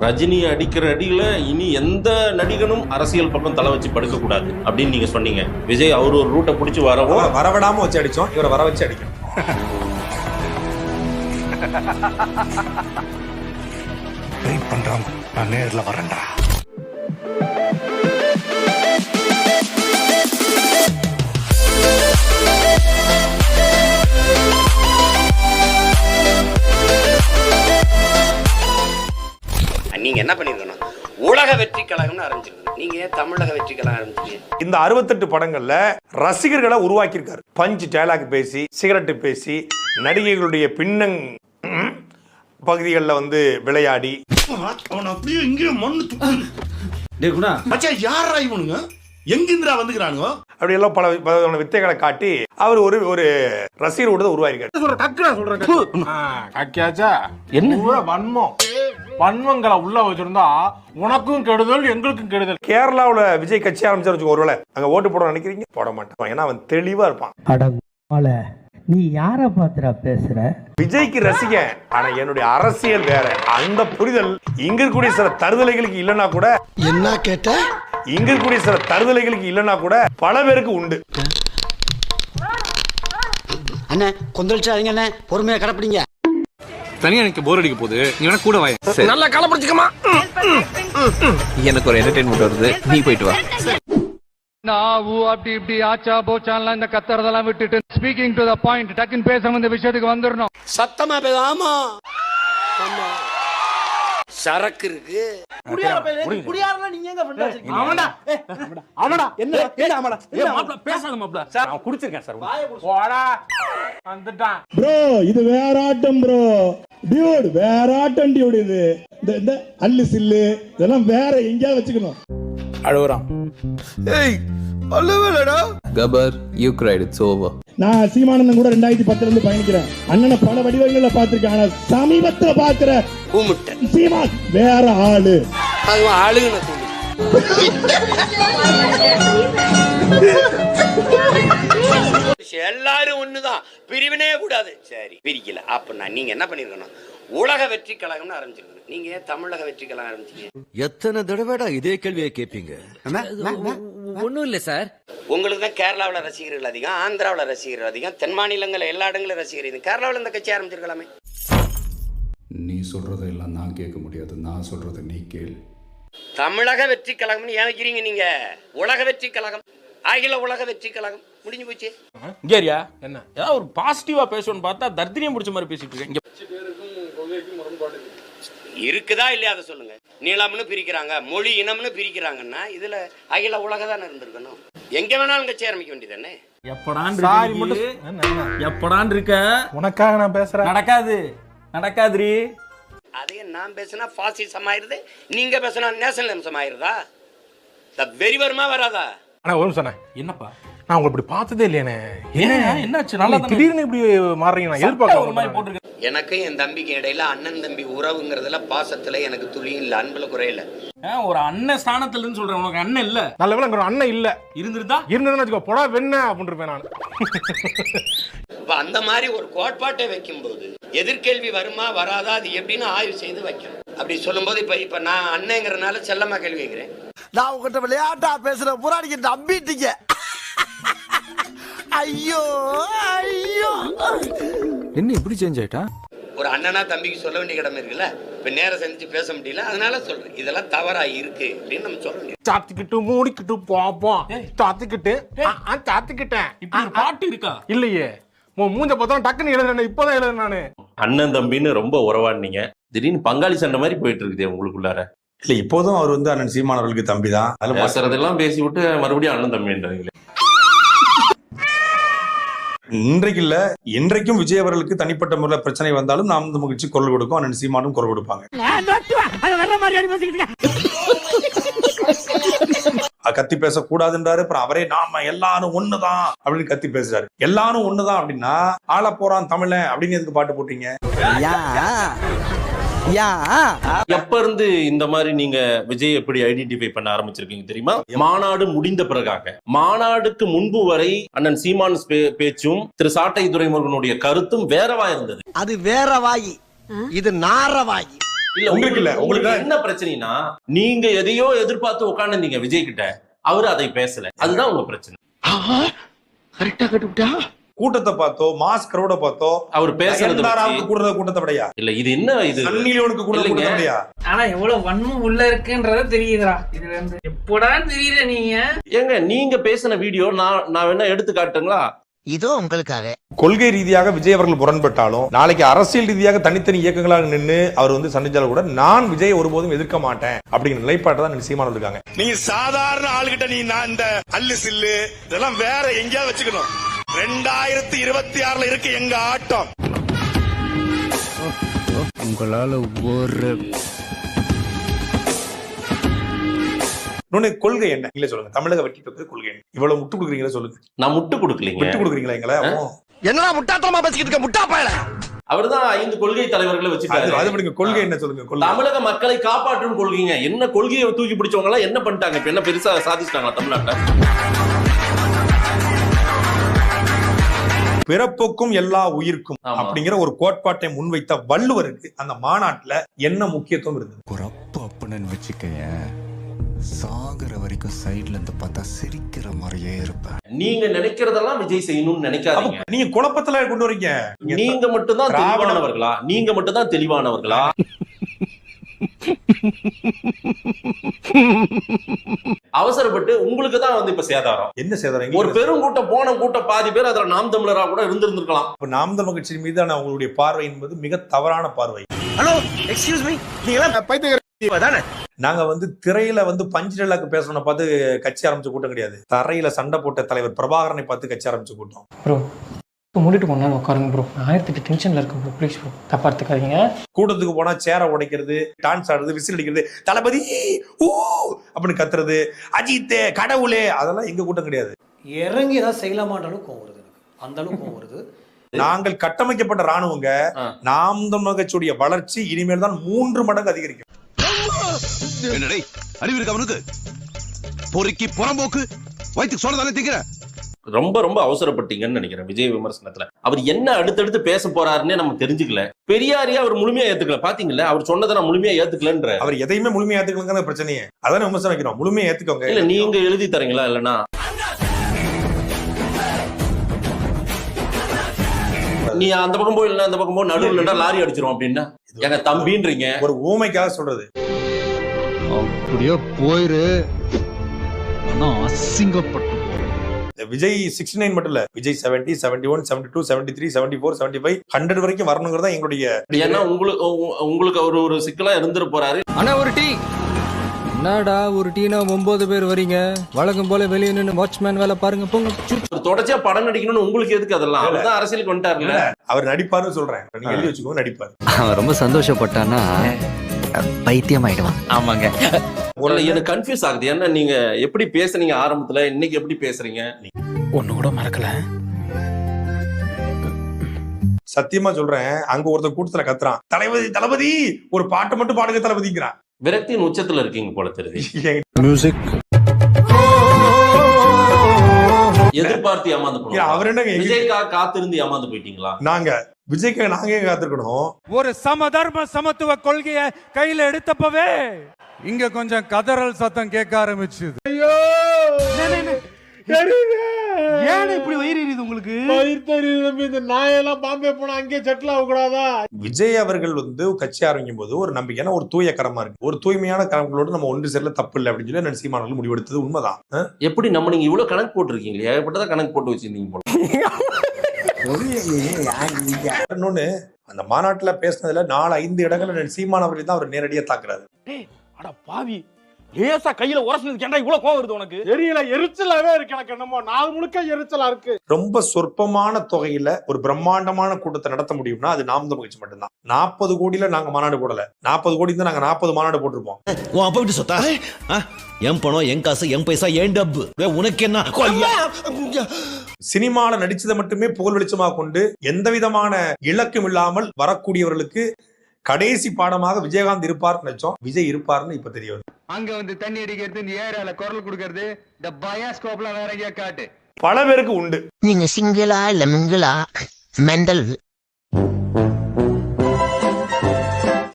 ரஜினி அடிக்கிற அடியில இனி எந்த நடிகனும் அரசியல் பக்கம் தலை வச்சு படுக்க கூடாது அப்படின்னு நீங்க சொன்னீங்க. விஜய் அவர் ஒரு ரூட்டை பிடிச்சி வரவிடாம வச்சு அடிச்சோம், இவரை வர வச்சு அடிக்கணும். வெயிட் பண்றாங்க, நான் நேர்ல வரேன்டா. நீங்க என்ன பண்ணிருக்கணும், உலக வெற்றி கழகம்னு ஆரம்பிச்சிருக்கணும். நீங்க ஏன் தமிழக வெற்றி கழகம் ஆரம்பிச்சீங்க? இந்த 68 படங்கள்ல ரசிகர்களை உருவாக்கி இருக்காரு. பஞ்ச் டயலாக் பேசி, சிகரெட் பேசி, நடிகைகளுடைய பின்னங் பகுதிகளில் வந்து விளையாடி அப்படியே இங்கே யாரா இவனுங்க எங்கிந்திரா வந்துக்கிறானுங்க அப்படி எல்லாம் பல வித்தைகளை காட்டி அவர் ஒரு ரசிகர் கூட உருவாயிருக்காரு. வன்மங்களை உள்ள வச்சிருந்தா உனக்கும் கெடுதல் எங்களுக்கும் கெடுதல். கேரளாவுல விஜய் கட்சி ஆரம்பிச்சு ஒருவேளை அங்க ஓட்டு போட நினைக்கிறீங்க, போட மாட்டான். ஏன்னா அவன் தெளிவா இருப்பான். நீ யார பாத்துறா பேசுற? விஜய்க்கு ரசிகன், ஆனா என்னுடைய அரசியல் வேற. அந்த புரிதல் இங்க இருக்கக்கூடிய சில தருதலைகளுக்கு இல்லைன்னா கூட, என்ன கேட்ட, இங்க இருக்கக்கூடிய சில தருதலைகளுக்கு இல்லைன்னா கூட பல பேருக்கு உண்டு. அண்ணே கொந்தளிச்சாதீங்க அண்ணே, பொறுமையா கடைப்பிடிங்க. தனியா எனக்கு போர் அடிக்க போகுது, நீ வேணா கூட வாய. நல்லா கலப்பிடிச்சுக்கமா, எனக்கு ஒரு என்டர்டெயின்மெண்ட் வருது, நீ போயிட்டு வா. நாவு அப்படி இப்படி ஆச்சா போச்சான்லாம் இந்த கத்துறதெல்லாம் விட்டுட்டு ஸ்பீக்கிங் டு த பாயிண்ட், டக்குன்னு பேச இந்த விஷயத்துக்கு வந்துடணும். சத்தமா பேசாமா, சரக்கு இருக்கு. இது வேற ஆட்டம் ப்ரோ, டியூட் வேற ஆட்டம் டியூட். இது இந்த அல்லு சில்லு இதெல்லாம் வேற எங்கேயாவது வச்சுக்கணும். அழுவுறான். ஏய் அழுவலடா கபர், யூ கிரைட், இட்ஸ் ஓவர். நான் சீமானந்தன் கூட 2010 இருந்து பயணிக்கிறேன். அண்ணனை பல வடிவங்கள்ல பாத்திருக்கேன், ஆனா சமீபத்துல பாக்குற சீமான் வேற ஆளு. அதுவும் ஆளுங்க எல்லாரும் ஒண்ணுதான், பிரிவினே கூடாது. சரி பிரிக்கல அப்படின்னா நீங்க என்ன பண்ணிருக்கணும், உலக வெற்றி கழகம்னு ஆரம்பிச்சிருக்கணும். நீங்க ஏன் தமிழக வெற்றி கழகம் ஆரம்பிச்சீங்க? எத்தனை தடவைடா இதே கேள்வியை கேட்பீங்க? ஒண்ணும் இல்ல சார். உங்களுக்கு தான் கேரளாவில் ரசிகர்கள் அதிகம், ஆந்திராவில் ரசிகர்கள் அதிகம், தென் மாநிலங்கள் எல்லா இடங்களும் ரசிகர் இது. கேரளாவில் இந்த கட்சி ஆரம்பிச்சிருக்கலாமே. நீ சொல்றதை எல்லாம் நான் கேட்க முடியாது, நான் சொல்றதை நீ கேள். தமிழக வெற்றி கழகம்னு ஏன் வைக்கிறீங்க நீங்க? உலக வெற்றி கழகம், அகில உலக வெற்றி கழகம் முடிஞ்சு போச்சு. கேரியா என்ன ஏதாவது ஒரு பாசிட்டிவா பேசணும்னு பார்த்தா தர்தினியம் பிடிச்ச மாதிரி பேசிட்டு இருக்கேன். இருக்குதா இல்லையா அதை சொல்லுங்க. நீளம்னு பிரிக்கிறாங்க, மொழி இனம்னு பிரிக்கிறாங்கன்னா இதுல அகில உலக தானே இருந்திருக்கணும். எங்க வேணாலும் கட்சி ஆரம்பிக்க வேண்டியதானே. எப்படான் இருக்க உனக்காக நான் பேசுறேன். நடக்காதுரி. அதே நான் பேசினா பாசிசம் ஆயிருது, நீங்க பேசினா நேஷனலிசம் ஆயிருதா? வெறி வருமா வராதா? ஆனா ஒரு சொன்னேன், என்னப்பா நான் உங்களை இப்படி பார்த்ததே இல்லையானே, என்னாச்சு நல்லா திடீர்னு இப்படி மாறுறீங்க, நான் எதிர்பார்க்க. எனக்கு என் தம்பிக்கு இடையில அண்ணன் தம்பி உறவுங்கிறதுல பாசத்துல எனக்கு துளியும் இல்ல, அன்புல குறையில. ஒரு அண்ணன் ஸ்தானத்துல சொல்றேன், உனக்கு அண்ணன் இல்ல. நல்ல வேளை ஒரு அண்ணன் இல்ல, இருந்திருந்தா பொடா வெண்ண அப்படின்னு இருப்பேன் நான். இப்ப அந்த மாதிரி ஒரு கோட்பாட்டை வைக்கும் போது எதிர்கேள்வி வருமா வராதா, அது எப்படின்னு ஆய்வு செய்து வைக்கணும். அப்படி சொல்லும் போது இப்ப நான் அண்ணங்கிறனால செல்லமா கேள்வி கேட்கிறேன். நான் உங்ககிட்ட விளையாட்டா பேசுற புறாடிக்கு நம்பிட்டீங்க. ஐயோ ஐயோ, என்ன இப்படி சேஞ்ச் ஆயிட்டா? ஒரு அண்ணனா தம்பிக்கு சொல்ல வேண்டிய கடமை இருக்குல்ல. இப்ப நேரம் செஞ்சு பேச முடியல, அதனால சொல்றேன் இதெல்லாம் தவறா இருக்கு அப்படின்னு நம்ம சொல்ல முடியும். சாத்திக்கிட்டு மூடிக்கிட்டு போப்போம், சாத்திக்கிட்டேன் இப்படி பாட்டு இருக்கா இல்லையே. மூஞ்ச பார்த்தா டக்குன்னு எழுதுறேன், இப்பதான் எழுதுறேன் நானு. அண்ணன் தம்பின்னு ரொம்ப உறவாடினீங்க, திடீர்னு பங்காளி சண்டை மாதிரி போயிட்டு இருக்குது உங்களுக்குள்ளார. இல்ல இப்போதும் அவர் வந்து அண்ணன் சீமான் அவர்களுக்கு தம்பி தான். அதுல பேசுறதெல்லாம் பேசி விட்டு மறுபடியும் அண்ணன் தம்பின்றீங்களே. இன்றைக்கு இல்ல, இன்றைக்கும் விஜய் அவர்களுக்கு தனிப்பட்ட முறையில் பிரச்சனை வந்தாலும் நாம் இந்த மகிழ்ச்சி குரல் கொடுக்கும், அண்ணன் சீமானும் குரல் கொடுப்பாங்க. கத்தி பேசக்கூடாதுன்றாரு, அப்புறம் அவரே நாம எல்லாரும் ஒண்ணுதான் அப்படின்னு கத்தி பேசுறாரு. எல்லாரும் ஒண்ணுதான் அப்படின்னா ஆள போறான் தமிழன் அப்படின்னு எதுக்கு பாட்டு போட்டீங்க? எப்ப இருந்து இந்த மாதிரி நீங்க விஜய் எப்படி ஐடென்டிஃபை பண்ண ஆரம்பிச்சிருக்கீங்க தெரியுமா? மாநாடு முடிந்த பிறகாக. மாநாடுக்கு முன்பு வரை அண்ணன் சீமான் பேச்சும் திரு சாட்டை துரைமுருகனுடைய கருத்தும் வேறவா இருந்தது. அது வேற வாயி, இது நார வாயி. இல்ல உங்களுக்கு இல்ல, உங்களுக்கு உங்களுக்கு என்ன பிரச்சனைனா நீங்க எதையோ எதிர்பார்த்து உட்கார்ந்துருந்தீங்க விஜய் கிட்ட, அவரு அதை பேசல. அதுதான் உங்க பிரச்சனை. கரெக்டா கட்டுவிட்டா. கூட்டத்தை பார்த்தோ மாஸ் கிரௌட பார்த்தோ அவர் பேசுறது கூட்டத்தை விடையா இல்ல, இது என்ன இது சன்னிலியோனுக்கு கூட்டத்தை விடையா? ஆனா எவ்வளவு வன்மம் உள்ள இருக்குன்றத தெரியுதுடா இதுல இருந்து. எப்படா தெரியல நீங்க ஏங்க நீங்க பேசின வீடியோ நான் வேணா எடுத்து காட்டுங்களா? இதோ உங்களுக்காக. கொள்கை ரீதியாக விஜய் அவர்கள் முரண்பட்டாலும் நாளைக்கு அரசியல் ரீதியாக தனித்தனி இயக்கங்களாக நின்று அவர் வந்து சந்திச்சாலும் கூட நான் விஜய் ஒருபோதும் எதிர்க்க மாட்டேன் அப்படிங்கிற நிலைப்பாட்டை தான் சீமான் இருக்காங்க. நீங்க சாதாரண ஆளுகிட்ட நீ நான் இந்த அல்லு சில்லு இதெல்லாம் வேற எங்கேயாவது வச்சுக்கணும். 2026 இருக்கு எங்க ஆட்டம். உங்களால ஒரு கொள்கை என்ன இல்ல சொல்லுங்க. தமிழக வெற்றி பெற்ற கொள்கை என்ன? இவ்வளவு முட்டு கொடுக்குறீங்களா சொல்லுங்க. நான் முட்டு கொடுக்கலீங்க. முட்டு கொடுக்குறீங்களா எங்களை? என்னடா முட்டாத்தனமா பேசிக்கிட்டு இருக்க முட்டா பயல. அவர்தான் 5 கொள்கை தலைவர்களை வச்சுட்டாரு. அது விடுங்க, கொள்கை என்ன சொல்லுங்க. தமிழக மக்களை காப்பாற்றும் கொள்கைங்க. என்ன கொள்கையை தூக்கி பிடிச்சவங்க எல்லாம் என்ன பண்ணிட்டாங்க? இப்ப என்ன பெருசா சாதிச்சிட்டாங்களா தமிழ்நாட்டுல? பிறப்புக்கும் எல்லா உயிர்க்கும் அப்படிங்கிற ஒரு கோட்பாட்டை முன்வைத்த வள்ளுவருக்கு அந்த மாநாட்டுல என்ன முக்கியத்துவம் இருந்தது? ஒரு அப்பன்னு வச்சுக்கங்க, சாகர வரைக்கும் சைடுல இருந்து பார்த்தா சிரிக்கிற மாதிரியே இருப்பேன். நீங்க நினைக்கிறதெல்லாம் விஜய் செய்யணும்னு நினைக்காதீங்க. நீங்க குழப்பத்துல கொண்டு வரீங்க. நீங்க மட்டும்தான் தெளிவானவர்களா? நீங்க மட்டும்தான் தெளிவானவர்களா? அவசரப்பட்டு உங்களுக்கு தான் வந்து இப்ப சேதாரம். என்ன சேதாரம்? ஒரு பெருங்கூட்டம் போன கூட்டம் பாதி பேர் அதுல நாம் தமிழரா கூட இருந்திருக்கலாம். இப்ப நாம் தமிழ் கட்சி மீதான அவங்களுடைய பார்வை என்பது மிக தவறான பார்வை. ஹலோ எக்ஸ்கியூஸ் மீ, நீங்க பைத்தியக்காரதானே? நாங்க வந்து திரையில வந்து பஞ்சு டயலாக் பேசணும்னு பார்த்து கட்சி ஆரம்பிச்ச கூட்டம் கிடையாது. தரையில சண்டை போட்ட தலைவர் பிரபாகரனை பார்த்து கட்சி ஆரம்பிச்ச கூட்டம். ப்ரோ மூடிட்டு போனா உட்காருங்க ப்ரோ. 1008 டென்ஷன்ல இருக்கு ப்ரோ. ப்ளீஸ் ப்ரோ, தப்பா எடுத்துக்காதீங்க. கூட்டத்துக்கு போனா சேரை உடைக்கிறது, டான்ஸ் ஆடுறது, விசில் அடிக்கிறது, தளபதி ஊ அப்படின்னு கத்துறது, அஜித்தே கடவுளே, அதெல்லாம் எங்க கூட்டம் கிடையாது. இறங்கி ஏதாவது செய்யலாமான்றாலும் கோவம் வருது. அந்த அளவுக்கு கோவம் வருது. நாங்கள் கட்டமைக்கப்பட்ட ராணுவங்க. நாம் தமிழ் கட்சியுடைய வளர்ச்சி இனிமேல் தான் 3 மடங்கு அதிகரிக்கும். அறிவு இருக்கு அவனுக்கு. பொறுக்கி புறம்போக்கு வயிற்றுக்கு சொல்லதானே திங்கிற. ரொம்ப ரொம்ப அவசரப்பட்டீங்கன்னு நினைக்கிறேன் விஜய் விமர்சனத்துல. அவர் என்ன அடுத்தடுத்து பேச போறாருன்னே நம்ம தெரிஞ்சுக்கல. பெரியாரியா அவர் முழுமையா ஏத்துக்கல. பாத்தீங்களா, அவர் சொன்னதை நான் முழுமையா ஏத்துக்கலன்ற. அவர் எதையுமே முழுமையா ஏத்துக்கலங்கிற பிரச்சனையே அதான விமர்சனம் வைக்கிறோம். முழுமையா ஏத்துக்கோங்க. இல்ல நீங்க எழுதி தரீங்களா? இல்லன்னா நீ அந்த பக்கம் போய் இல்ல அந்த பக்கம் போய் நடுவில் லாரி அடிச்சிரும் அப்படின்னா எங்க தம்பின்றீங்க. ஒரு ஊமைக்காக சொல்றது. அப்படியே போயிரு, ஆனா அசிங்கப்பட்டு. விஜய் 69 மட்டும் இல்ல, விஜய் 70, 71, 72, 73, 74, 75, 100 வரைக்கும் வரணுங்கிறதா எங்களுடைய. ஏன்னா உங்களுக்கு அவர் ஒரு சிக்கலா இருந்துட்டு போறாரு. ஆனா ஒரு டீ என்னடா ஒரு டீனா 9 பேர் வரீங்க, வழக்கம் போல வெளியே நின்று வாட்ச்மேன் வேலை பாருங்க போங்க. தொடர்ச்சியா படம் நடிக்கணும்னு உங்களுக்கு எதுக்கு? அதெல்லாம் அவர்தான் அரசியலுக்கு வந்துட்டாருல்ல. அவர் நடிப்பாருன்னு சொல்றேன். நீங்க எழுதி வச்சுக்கோங்க, நடிப்பாரு. அவன் ரொம்ப சந்தோஷப்பட்டானா பைத்தியம் ஆயிடுவான். ஆமாங்க. எனக்கு கன்ஃபியூஸ் ஆகுது. ஏன்னா நீங்க எப்படி பேசுனீங்க ஆரம்பத்துல, இன்னைக்கு எப்படி பேசுறீங்க? ஒண்ணு கூட மறக்கல. சத்தியமா சொல்றேன், அங்க ஒருத்தர் கூட்டத்துல கத்துறான், தளபதி தளபதி ஒரு பாட்டு மட்டும் பாடுங்க தளபதிங்கிறான். விரக்தியின் உச்சத்துல இருக்கீங்க போல தெரியுது. மியூசிக் எதிர்பார்த்து ஏமாந்து போனோம். அவர் என்ன விஜய்க்காக காத்திருந்து ஏமாந்து போயிட்டீங்களா? நாங்க விஜய்க்காக நாங்க காத்திருக்கணும். ஒரு சமதர்ம சமத்துவ கொள்கையை கையில எடுத்தப்பவே இங்க கொஞ்சம் கதறல் சத்தம் கேட்க ஆரம்பிச்சுது. ஐயோ ஏன் இப்படி வயிறு எரியுது உங்களுக்கு? இந்த நாயெல்லாம் பாம்பே போனா அங்கே செட்டில் ஆக கூடாதா? விஜய் அவர்கள் வந்து கட்சி ஆரம்பிக்கும் போது ஒரு நம்பிக்கையான ஒரு தூய கரமா இருக்கு. ஒரு தூய்மையான கரங்களோடு நம்ம ஒன்று சேரல தப்பு இல்லை அப்படின்னு சொல்லி சீமானவர்கள் முடிவெடுத்தது உண்மைதான். எப்படி நம்ம நீங்க இவ்வளவு கணக்கு போட்டிருக்கீங்களே, ஏகப்பட்டதான் கணக்கு போட்டு வச்சிருந்தீங்க போல. இன்னொன்னு, அந்த மாநாட்டுல பேசினதுல 4-5 இடங்கள்ல சீமானவர்கள் தான் அவர் நேரடியா தாக்குறாரு. அட பாவி, லேசா கையில உரசுனதுக்கு ஏன்டா இவ்வளவு கோவம் வருது உனக்கு? தெரியல, எரிச்சலாவே இருக்கு எனக்கு. என்னமோ நாள் முழுக்க எரிச்சலா இருக்கு. ரொம்ப சொற்பமான தொகையில ஒரு பிரம்மாண்டமான கூட்டத்தை நடத்த முடியும்னா அது நாம் தமிழ் கட்சி மட்டும்தான். 40 கோடியில நாங்க மாநாடு போடல. 40 கோடி தான் நாங்க 40 மாநாடு போட்டிருப்போம். உன் அப்பா விட்டு சொத்தா? என் பணம், என் காசு, என் பைசா, என் டப்பு. உனக்கு என்ன? சினிமால நடிச்சதை மட்டுமே புகழ் வெளிச்சமாக கொண்டு எந்த விதமான இலக்கும் இல்லாமல் வரக்கூடியவர்களுக்கு கடைசி பாடமாக விஜயகாந்த் இருப்பார் நினைச்சோம். விஜய் இருப்பார்னு இப்ப தெரிய வருது. அங்க வந்து தண்ணி அடிக்கிறது, இந்த ஏரியால குரல் கொடுக்கறது, இந்த பயாஸ்கோப்லாம் வேற எங்கேயா காட்டு. பல பேருக்கு உண்டு. நீங்க சிங்கிளா இல்ல மிங்கிளா மெண்டல்